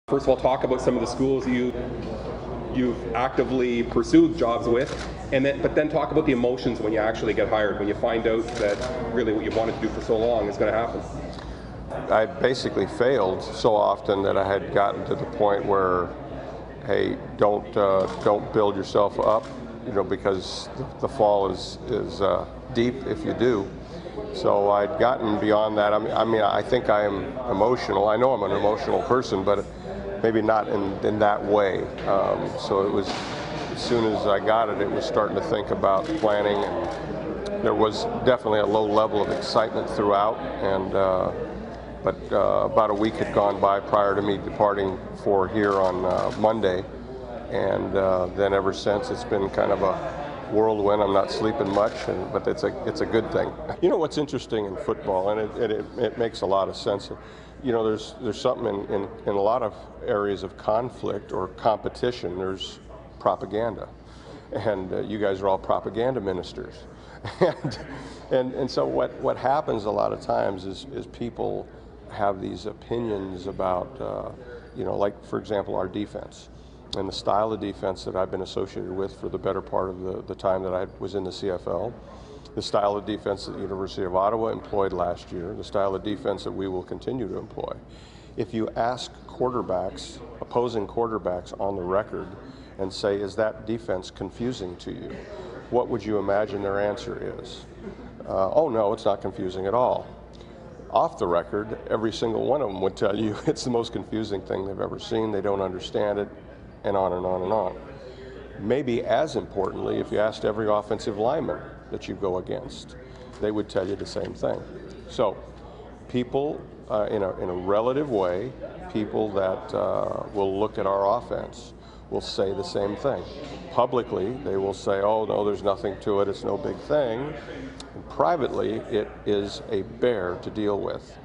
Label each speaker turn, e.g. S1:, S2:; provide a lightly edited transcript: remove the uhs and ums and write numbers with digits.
S1: First of all, talk about some of the schools you've actively pursued jobs with, but then talk about the emotions when you actually get hired, when you find out that really what you wanted to do for so long is going to happen.
S2: I basically failed so often that I had gotten to the point where, hey, don't build yourself up, because the fall is deep if you do. So I'd gotten beyond that. I think I am emotional. I know I'm an emotional person, but maybe not in that way. So it was, as soon as I got it, it was starting to think about planning, and there was definitely a low level of excitement throughout. But about a week had gone by prior to me departing for here on Monday, and then ever since it's been kind of a whirlwind. I'm not sleeping much, but it's a good thing. You know what's interesting in football, and it makes a lot of sense. There's something in a lot of areas of conflict or competition. There's propaganda, and you guys are all propaganda ministers, and so what happens a lot of times is people have these opinions about like, for example, our defense and the style of defense that I've been associated with for the better part of the time that I was in the CFL, the style of defense that the University of Ottawa employed last year, the style of defense that we will continue to employ. If you ask quarterbacks, opposing quarterbacks on the record, and say, is that defense confusing to you? What would you imagine their answer is? Oh no, it's not confusing at all. Off the record, every single one of them would tell you it's the most confusing thing they've ever seen, they don't understand it, and on and on and on. Maybe as importantly, if you asked every offensive lineman that you go against, they would tell you the same thing. So people, in a relative way, people that will look at our offense will say the same thing. Publicly, they will say, oh no, there's nothing to it, it's no big thing. And privately, it is a bear to deal with.